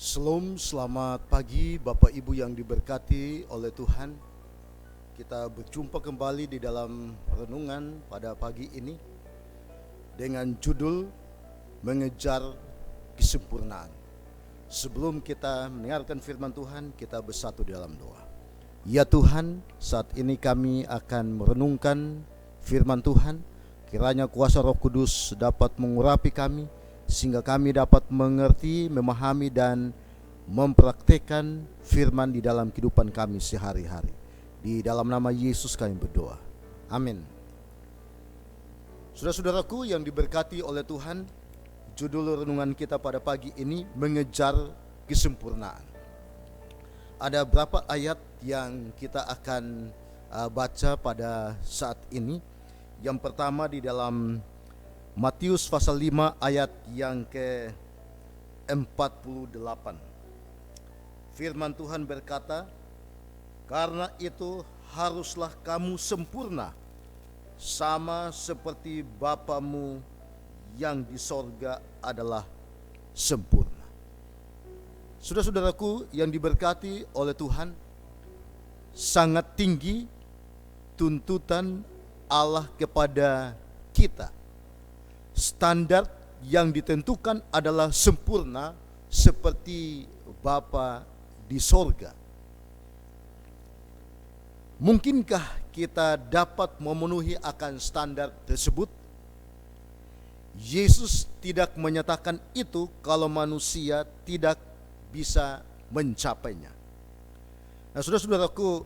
Shalom, selamat pagi Bapak Ibu yang diberkati oleh Tuhan. Kita berjumpa kembali di dalam renungan pada pagi ini dengan judul Mengejar Kesempurnaan. Sebelum kita mendengarkan firman Tuhan, kita bersatu di dalam doa. Ya Tuhan, saat ini kami akan merenungkan firman Tuhan. Kiranya kuasa Roh Kudus dapat mengurapi kami, sehingga kami dapat mengerti, memahami, dan mempraktikkan firman di dalam kehidupan kami sehari-hari. Di dalam nama Yesus kami berdoa. Amin. Saudara-saudaraku yang diberkati oleh Tuhan, judul renungan kita pada pagi ini mengejar kesempurnaan. Ada berapa ayat yang kita akan baca pada saat ini. Yang pertama di dalam Matius pasal 5 ayat yang ke-48. Firman Tuhan berkata, "Karena itu haruslah kamu sempurna, sama seperti Bapamu yang di sorga adalah sempurna." Saudara-saudaraku yang diberkati oleh Tuhan, sangat tinggi tuntutan Allah kepada kita. Standar yang ditentukan adalah sempurna seperti Bapa di sorga. Mungkinkah kita dapat memenuhi akan standar tersebut? Yesus tidak menyatakan itu kalau manusia tidak bisa mencapainya. Nah, saudara-saudaraku,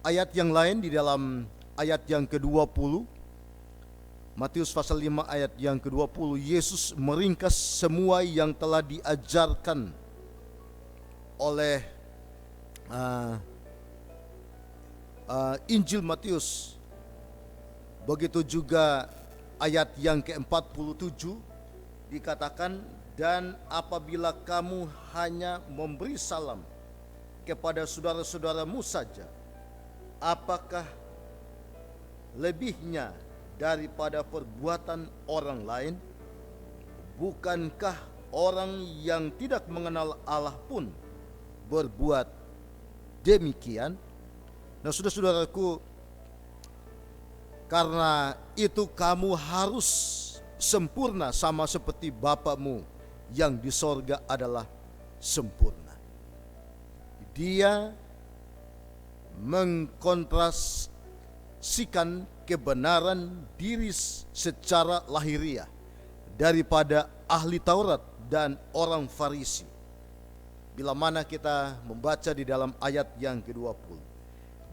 ayat yang lain di dalam ayat yang ke-20, Matius pasal 5 ayat yang ke-20, Yesus meringkas semua yang telah diajarkan oleh Injil Matius. Begitu juga ayat yang ke-47 dikatakan, "Dan apabila kamu hanya memberi salam kepada saudara-saudaramu saja, apakah lebihnya daripada perbuatan orang lain? Bukankah orang yang tidak mengenal Allah pun berbuat demikian?" Nah, saudara-saudaraku, karena itu kamu harus sempurna sama seperti Bapamu yang di sorga adalah sempurna. Dia mengkontrasikan kebenaran diri secara lahiriah daripada ahli Taurat dan orang Farisi. Bila mana kita membaca di dalam ayat yang ke-20,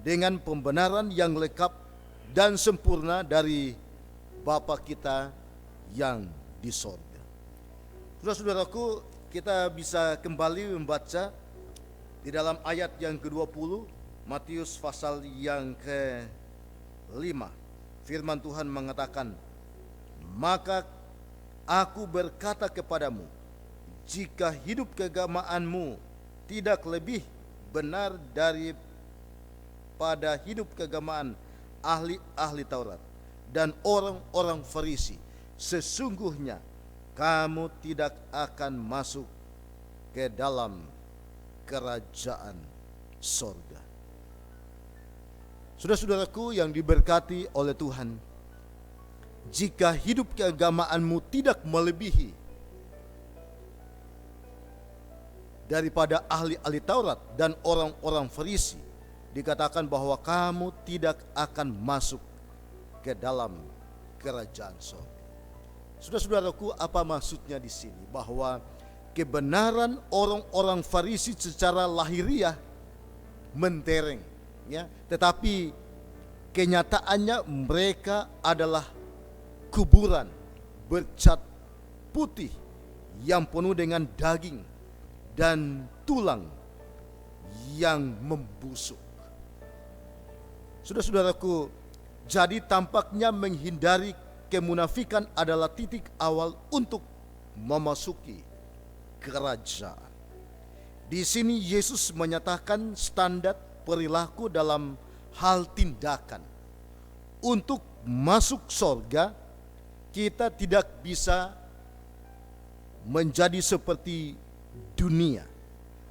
dengan pembenaran yang lengkap dan sempurna dari Bapa kita yang di sorga. Saudara-saudaraku, kita bisa kembali membaca di dalam ayat yang ke-20 Matius pasal yang ke-5. Firman Tuhan mengatakan, "Maka aku berkata kepadamu, jika hidup keagamaanmu tidak lebih benar daripada hidup keagamaan ahli-ahli Taurat dan orang-orang Farisi, sesungguhnya kamu tidak akan masuk ke dalam kerajaan sorga." Saudara-saudaraku yang diberkati oleh Tuhan, jika hidup keagamaanmu tidak melebihi daripada ahli-ahli Taurat dan orang-orang Farisi, dikatakan bahwa kamu tidak akan masuk ke dalam kerajaan sorga. Saudara-saudaraku, apa maksudnya di sini? Bahwa kebenaran orang-orang Farisi secara lahiriah mentereng, ya, tetapi kenyataannya mereka adalah kuburan bercat putih yang penuh dengan daging dan tulang yang membusuk. Saudara-saudaraku, jadi tampaknya menghindari kemunafikan adalah titik awal untuk memasuki kerajaan. Di sini Yesus menyatakan standar perilaku dalam hal tindakan. Untuk masuk surga, kita tidak bisa menjadi seperti dunia,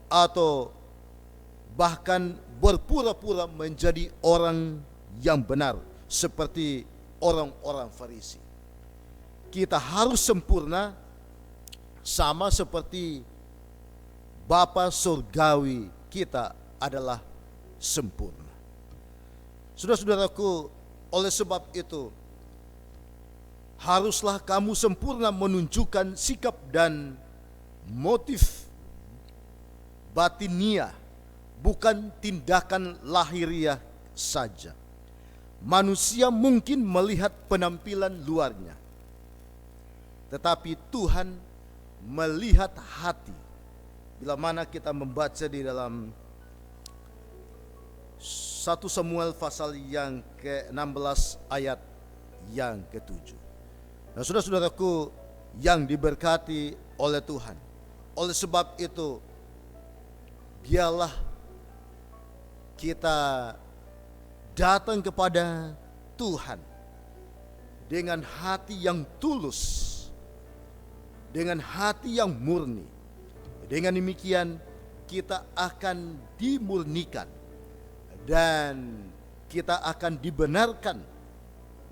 atau bahkan berpura-pura menjadi orang yang benar seperti orang-orang Farisi. Kita harus sempurna sama seperti Bapa surgawi kita adalah sempurna. Saudara-saudaraku, oleh sebab itu haruslah kamu sempurna menunjukkan sikap dan motif batinia, bukan tindakan lahiriah saja. Manusia mungkin melihat penampilan luarnya, tetapi Tuhan melihat hati. Bila mana kita membaca di dalam 1 Samuel pasal yang ke-16 ayat yang ke-7. Nah, saudara-saudaraku yang diberkati oleh Tuhan, oleh sebab itu biarlah kita datang kepada Tuhan dengan hati yang tulus, dengan hati yang murni. Dengan demikian kita akan dimurnikan dan kita akan dibenarkan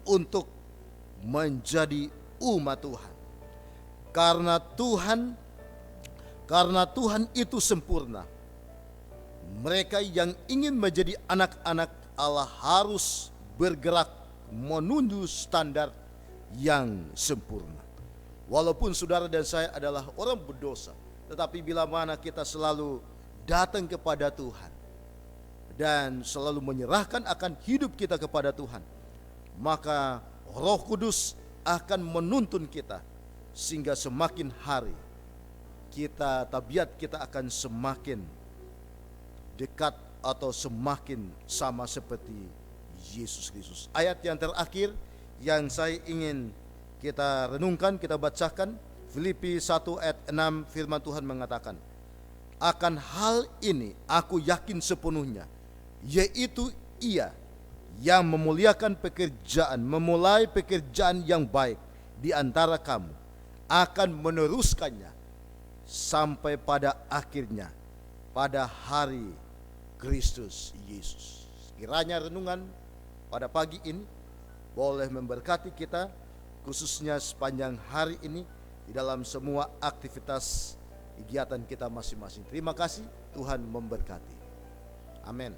untuk menjadi umat Tuhan. Karena Tuhan itu sempurna. Mereka yang ingin menjadi anak-anak Allah harus bergerak menuju standar yang sempurna. Walaupun saudara dan saya adalah orang berdosa, tetapi bila mana kita selalu datang kepada Tuhan dan selalu menyerahkan akan hidup kita kepada Tuhan, maka Roh Kudus akan menuntun kita sehingga semakin hari tabiat kita akan semakin dekat atau semakin sama seperti Yesus Kristus. Ayat yang terakhir yang saya ingin kita renungkan, kita bacakan, Filipi 1 ayat 6, firman Tuhan mengatakan, akan hal ini aku yakin sepenuhnya, yaitu Ia yang memulai pekerjaan yang baik di antara kamu, akan meneruskannya sampai pada akhirnya, pada hari Kristus Yesus. Kiranya renungan pada pagi ini boleh memberkati kita, khususnya sepanjang hari ini, di dalam semua aktivitas kegiatan kita masing-masing. Terima kasih, Tuhan memberkati. Amin.